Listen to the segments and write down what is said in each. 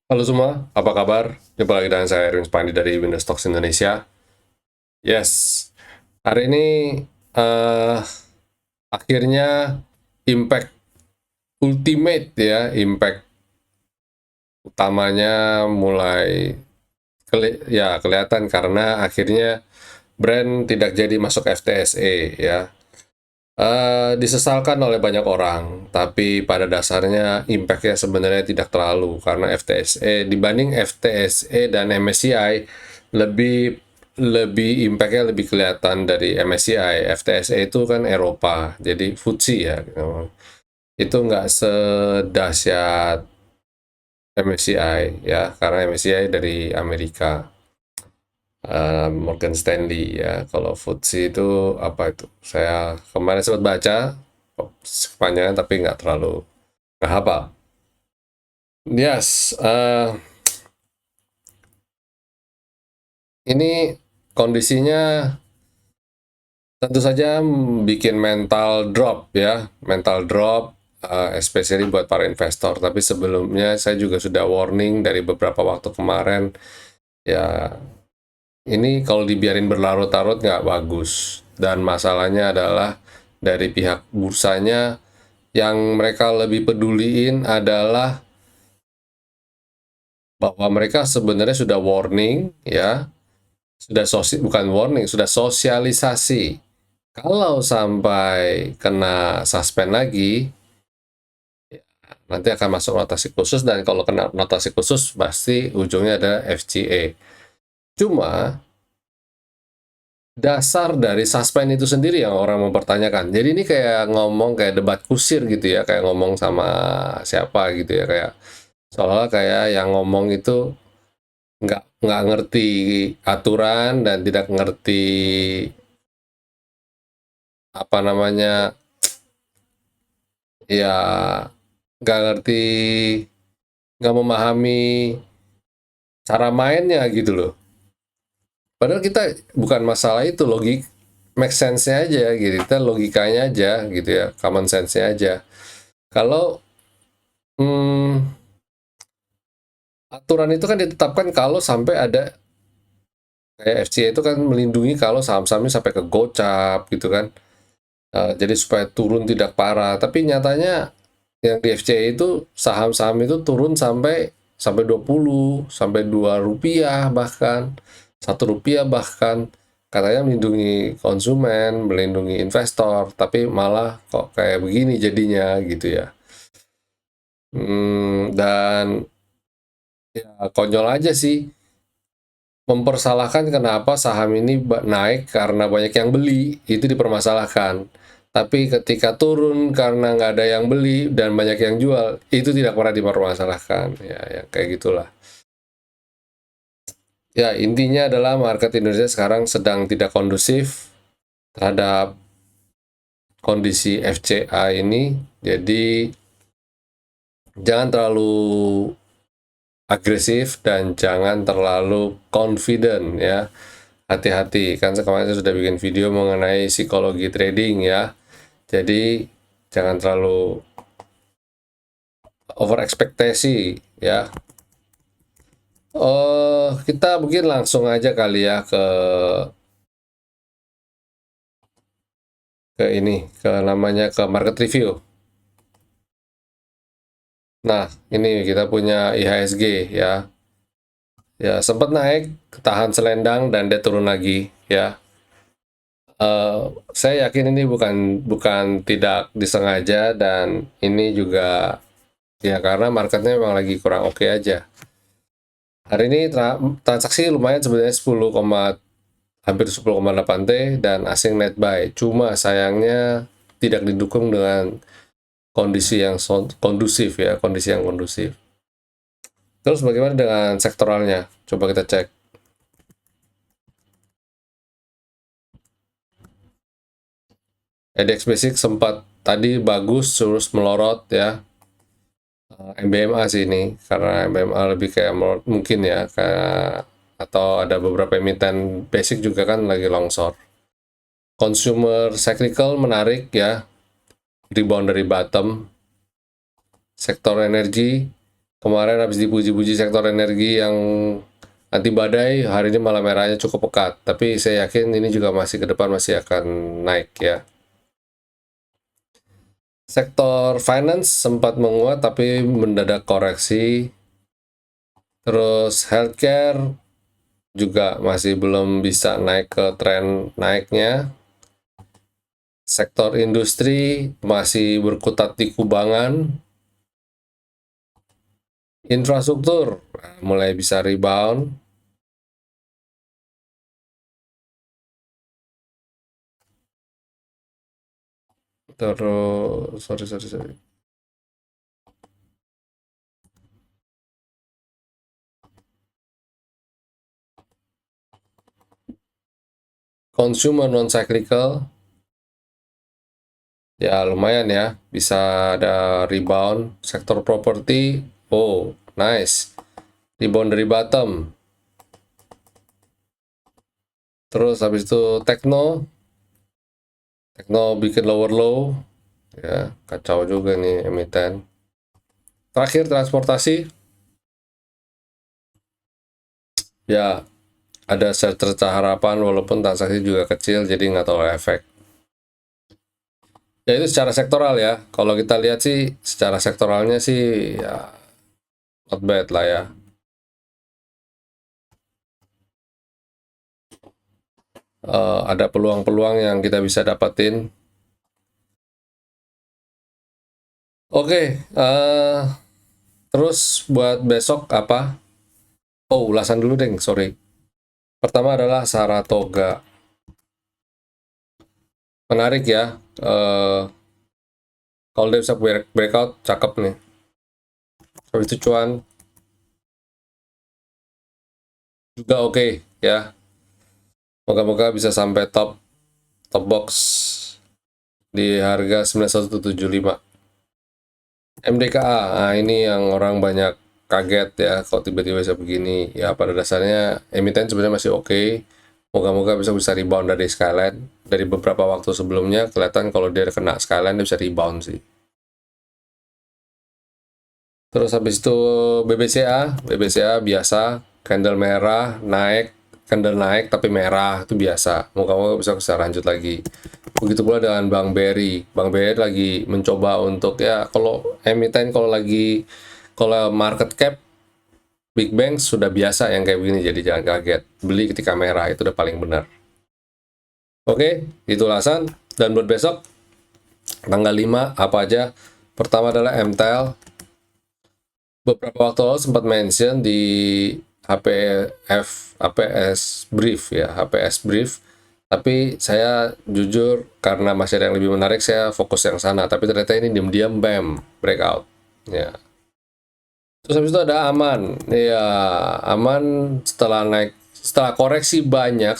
Halo semua, apa kabar? Jumpa lagi dengan saya Erwin Spandi dari Windows Stocks Indonesia. Yes, hari ini eh akhirnya impact ultimate ya, impact utamanya mulai kelihatan karena akhirnya brand tidak jadi masuk FTSE ya. Disesalkan oleh banyak orang, tapi pada dasarnya impact-nya sebenarnya tidak terlalu karena FTSE dibanding FTSE dan MSCI lebih lebih impact-nya lebih kelihatan dari MSCI. FTSE itu kan Eropa, jadi FTSE ya. Itu nggak sedahsyat MSCI ya, karena MSCI dari Amerika. Morgan Stanley ya. Kalau FTSE itu apa itu? Saya kemarin sempat baca kepanjangan tapi nggak terlalu nggak hafal. Yes, ini kondisinya tentu saja bikin mental drop ya, mental drop, especially buat para investor. Tapi sebelumnya saya juga sudah warning dari beberapa waktu kemarin ya. Ini kalau dibiarin berlarut-larut nggak bagus. Dan masalahnya adalah dari pihak bursanya yang mereka lebih peduliin adalah bahwa mereka sebenarnya sudah warning ya, bukan warning, sudah sosialisasi. Kalau sampai kena suspend lagi, nanti akan masuk notasi khusus dan kalau kena notasi khusus pasti ujungnya ada FCA. Cuma dasar dari suspend itu sendiri yang orang mempertanyakan. Jadi ini kayak ngomong kayak debat kusir gitu ya, kayak ngomong sama siapa gitu ya, kayak seolah kayak yang ngomong itu nggak ngerti aturan dan tidak ngerti apa namanya ya, nggak ngerti, nggak memahami cara mainnya gitu loh. Padahal kita bukan masalah itu, logik make sense-nya aja gitu, kita logikanya aja gitu ya, common sense-nya aja. Kalau aturan itu kan ditetapkan kalau sampai ada kayak FCA itu kan melindungi kalau saham-sahamnya sampai ke gocap gitu kan. Jadi supaya turun tidak parah. Tapi nyatanya yang di FCA itu saham-saham itu turun sampai sampai 20, sampai 2 rupiah bahkan 1 rupiah bahkan, katanya melindungi konsumen, melindungi investor, tapi malah kok kayak begini jadinya gitu ya. Dan ya konyol aja sih mempersalahkan kenapa saham ini naik karena banyak yang beli, itu dipermasalahkan. Tapi ketika turun karena nggak ada yang beli dan banyak yang jual, itu tidak pernah dipermasalahkan. Ya, ya kayak gitulah. Ya, intinya adalah market Indonesia sekarang sedang tidak kondusif terhadap kondisi FCA ini. Jadi, jangan terlalu agresif dan jangan terlalu confident ya. Hati-hati, kan kemarin saya sudah bikin video mengenai psikologi trading ya. Jadi jangan terlalu over ekspektasi ya. Kita mungkin langsung aja kali ya ke ini, ke namanya ke market review. Nah, ini kita punya IHSG ya. Ya, sempat naik, tahan selendang dan dia turun lagi ya. Eh, saya yakin ini bukan bukan tidak disengaja dan ini juga ya karena marketnya memang lagi kurang oke aja. Hari ini transaksi lumayan sebenarnya hampir 10,8 T dan asing net buy. Cuma sayangnya tidak didukung dengan kondisi yang kondusif ya, kondisi yang kondusif. Terus bagaimana dengan sektoralnya? Coba kita cek. EDX Basic sempat tadi bagus terus melorot ya. MBMA sih ini karena MBMA lebih kayak mungkin ya kayak atau ada beberapa emiten basic juga kan lagi longsor. Consumer cyclical menarik ya, rebound dari bottom. Sektor energi Kemarin habis dipuji-puji sektor energi yang anti badai, hari ini malah merahnya cukup pekat. Tapi saya yakin ini juga masih ke depan masih akan naik ya. Sektor finance sempat menguat tapi mendadak koreksi. Terus healthcare juga masih belum bisa naik ke tren naiknya. Sektor industri masih berkutat di kubangan. Infrastruktur mulai bisa rebound. Terus, sorry. Consumer non-cyclical, ya lumayan ya, bisa ada rebound. Sektor properti, oh nice, rebound dari bottom. Terus habis itu tekno bikin lower low, ya kacau juga nih emiten. Terakhir transportasi, ya ada secercah harapan walaupun transaksi juga kecil jadi nggak terlalu efek. Ya itu secara sektoral ya. Kalau kita lihat sih secara sektoralnya sih ya not bad lah ya. Ada peluang-peluang yang kita bisa dapatin. Oke, terus buat besok apa? Oh, ulasan dulu deh, sorry. Pertama adalah Saratoga. Menarik ya. Kalau dia bisa breakout, cakep nih. Habis itu cuan juga oke ya. Moga-moga bisa sampai top box di harga 9175. MDKA, nah ini yang orang banyak kaget ya kalau tiba-tiba bisa begini. Ya pada dasarnya emiten sebenarnya masih oke. Moga-moga bisa rebound dari Skyline. Dari beberapa waktu sebelumnya kelihatan kalau dia kena Skyline dia bisa rebound sih. Terus habis itu BBCA biasa, candle merah, candle naik tapi merah, itu biasa. Moga-moga bisa lanjut lagi. Begitu pula dengan Bang Berry. Bang Berry lagi mencoba untuk ya kalau emiten kalau market cap Big Bang sudah biasa yang kayak begini jadi jangan kaget. Beli ketika merah itu udah paling benar. Oke, itu alasan. Dan buat besok tanggal 5 apa aja? Pertama adalah MTEL. Beberapa waktu lalu sempat mention di HPS brief ya, HPS brief. Tapi saya jujur karena masih ada yang lebih menarik saya fokus yang sana. Tapi ternyata ini diam-diam BAM breakout. Ya. Terus habis itu ada Aman. Ya, Aman setelah koreksi banyak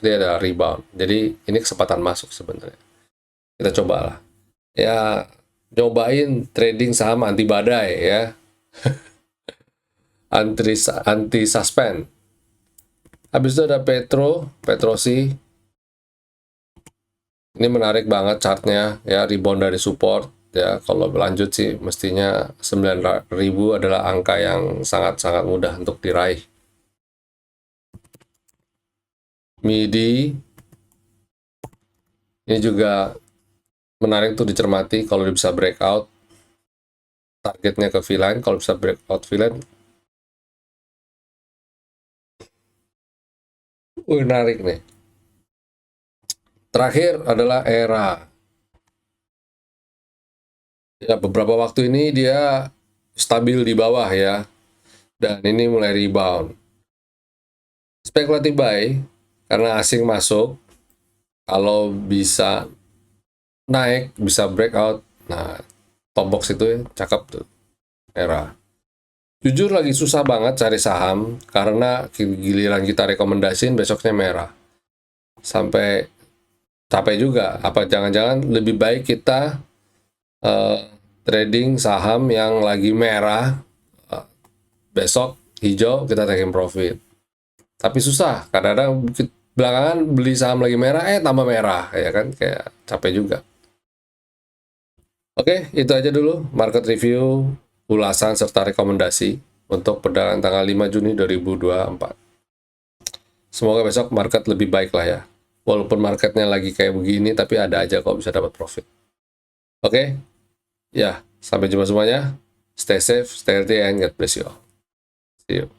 dia ada rebound. Jadi ini kesempatan masuk sebenarnya. Kita cobalah. Ya, nyobain trading saham anti badai ya. Anti suspend. Habis itu ada Petrosi. Ini menarik banget chartnya ya, rebound dari support ya. Kalau berlanjut sih mestinya 9.000 adalah angka yang sangat-sangat mudah untuk diraih. MIDI ini juga menarik tuh dicermati kalau dia bisa breakout. Targetnya ke V-line, kalau bisa breakout V-line menarik nih. Terakhir adalah ERA. Ya, beberapa waktu ini dia stabil di bawah ya. Dan ini mulai rebound. Spekulatif buy, karena asing masuk, kalau bisa naik, bisa breakout, nah top box itu ya, cakep tuh, ERA. Jujur lagi susah banget cari saham, karena giliran kita rekomendasiin besoknya merah. Sampai capek juga, apa jangan-jangan lebih baik kita uh, trading saham yang lagi merah, uh, besok hijau kita taking profit. Tapi susah, kadang-kadang belakangan beli saham lagi merah, tambah merah, ya kan, kayak capek juga. Oke, itu aja dulu market review ulasan serta rekomendasi untuk perdagangan tanggal 5 Juni 2024. Semoga besok market lebih baik lah ya. Walaupun marketnya lagi kayak begini, tapi ada aja kok bisa dapat profit. Oke? Ya, sampai jumpa semuanya. Stay safe, stay healthy, and God bless you all. See you.